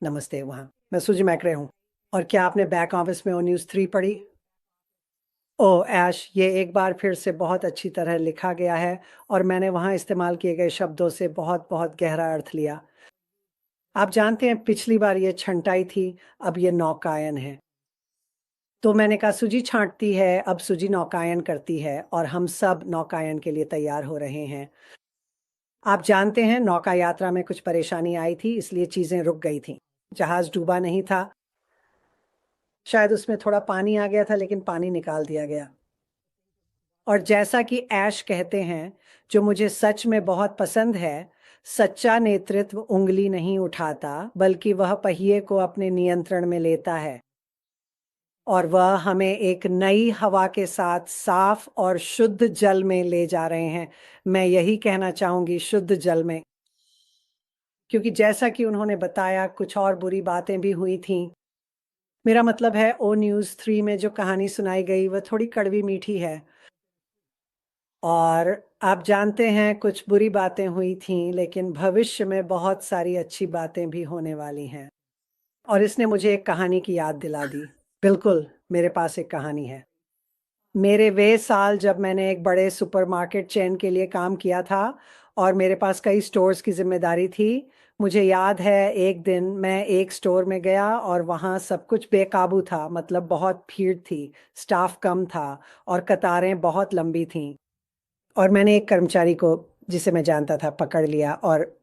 नमस्ते वहाँ। मैं सुजी मैकरे हूँ। और क्या आपने बैक ऑफिस में ओ न्यूज़ 3 पढ़ी? ओह ऐश, ये एक बार फिर से बहुत अच्छी तरह लिखा गया है और मैंने वहाँ इस्तेमाल किए गए शब्दों से बहुत-बहुत गहरा अर्थ लिया। आप जानते हैं पिछली बार ये छँटाई थी, अब ये नौकायन है। तो मैंने कहा सुजी छाँटती है, अब सुजी नौकायन करती है और हम सब नौकायन के लिए तैयार हो रहे हैं। आप जानते हैं नौका यात्रा में कुछ परेशानी आई थी इसलिए चीज़ें रुक गई थीं। जहाज़ डूबा नहीं था, शायद उसमें थोड़ा पानी आ गया था लेकिन पानी निकाल दिया गया। और जैसा कि ऐश कहते हैं, जो मुझे सच में बहुत पसंद है, सच्चा नेतृत्व उँगली नहीं उठाता, बल्कि वह पहिए को अपने नियंत्रण में लेता है। और वह हमें एक नई हवा के साथ साफ और शुद्ध जल में ले जा रहे हैं। मैं यही कहना चाहूँगी शुद्ध जल में। क्योंकि जैसा कि उन्होंने बताया कुछ और बुरी बातें भी हुई थीं। मेरा मतलब है ओ न्यूज़ 3 में जो कहानी सुनाई गई वह थोड़ी कड़वी-मीठी है। और आप जानते हैं कुछ बुरी बातें हुई थीं, लेकिन भविष्य में बहुत सारी अच्छी बातें भी होने वाली हैं। और इसने मुझे एक कहानी की याद दिला दी। बिल्कुल, मेरे पास एक कहानी है। मेरे वे साल जब मैंने एक बड़े सुपरमार्केट चेन के लिए काम किया था और मेरे पास कई स्टोर्स की ज़िम्मेदारी थी। मुझे याद है एक दिन मैं एक स्टोर में गया और वहाँ सब कुछ बेकाबू था, मतलब बहुत भीड़ थी, स्टाफ कम था और कतारें बहुत लंबी थीं। और मैंने एक कर्मचारी को जिसे मैं जानता था पकड़ लिया और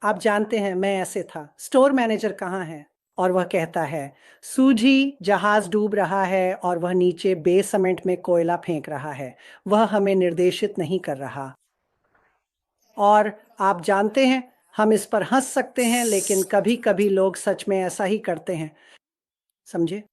आप जानते हैं मैं ऐसे था, स्टोर मैनेजर कहाँ है? और वह कहता है, सूझी जहाज़ डूब रहा है और वह नीचे बेसमेंट में कोयला फेंक रहा है। वह हमें निर्देशित नहीं कर रहा। और आप जानते हैं, हम इस पर हँस सकते हैं, लेकिन कभी-कभी लोग सच में ऐसा ही करते हैं। समझे?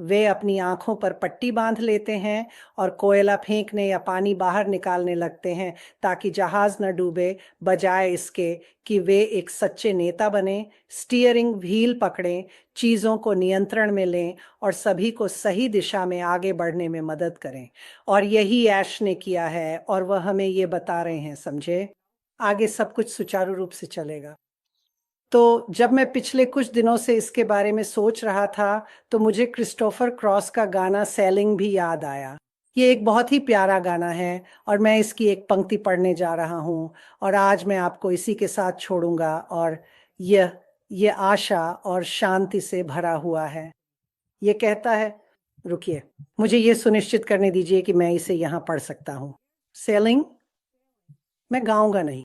वे अपनी आँखों पर पट्टी बाँध लेते हैं और कोयला फेंकने या पानी बाहर निकालने लगते हैं ताकि जहाज़ न डूबे, बजाय इसके कि वे एक सच्चे नेता बनें, स्टीयरिंग व्हील पकड़ें, चीज़ों को नियंत्रण में लें और सभी को सही दिशा में आगे बढ़ने में मदद करें। और यही ऐश ने किया है और वह हमें ये बता रहे हैं, समझे? आगे सब कुछ सुचारू रूप से चलेगा। तो जब मैं पिछले कुछ दिनों से इसके बारे में सोच रहा था, तो मुझे क्रिस्टोफर क्रॉस का गाना सेलिंग भी याद आया। ये एक बहुत ही प्यारा गाना है और मैं इसकी एक पंक्ति पढ़ने जा रहा हूँ और आज मैं आपको इसी के साथ छोड़ूँगा और ये आशा और शांति से भरा हुआ है। ये कहता है, रुकिए, मुझे ये सुनिश्चित करने दीजिए कि मैं इसे यहाँ पढ़ सकता हूँ। सेलिंग, मैं गाऊँगा नहीं।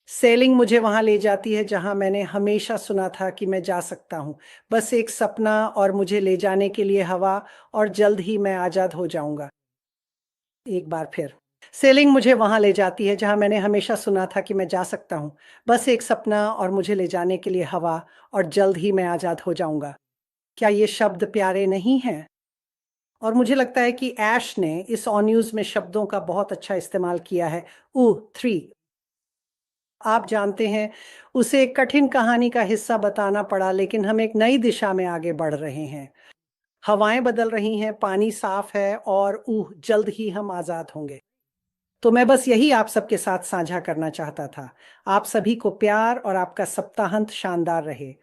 सेलिंग मुझे वहाँ ले जाती है जहाँ मैंने हमेशा सुना था कि मैं जा सकता हूँ। बस एक सपना और मुझे ले जाने के लिए हवा और जल्द ही मैं आज़ाद हो जाऊँगा। एक बार फिर। सेलिंग मुझे वहाँ ले जाती है जहाँ मैंने हमेशा सुना था कि मैं जा सकता हूँ। बस एक सपना और मुझे ले जाने के लिए हवा और जल्द ही मैं आज़ाद हो जाऊँगा। क्या ये शब्द प्यारे नहीं हैं? और मुझे लगता है कि ऐश ने इस ऑन न्यूज़ में शब्दों का बहुत अच्छा इस्तेमाल किया है। ओह! 3 आप जानते हैं, उसे एक कठिन कहानी का हिस्सा बताना पड़ा लेकिन हम एक नई दिशा में आगे बढ़ रहे हैं। हवाएँ बदल रही हैं, पानी साफ है और जल्द ही हम आज़ाद होंगे। तो मैं बस यही आप सबके साथ साझा करना चाहता था। आप सभी को प्यार और आपका सप्ताहांत शानदार रहे।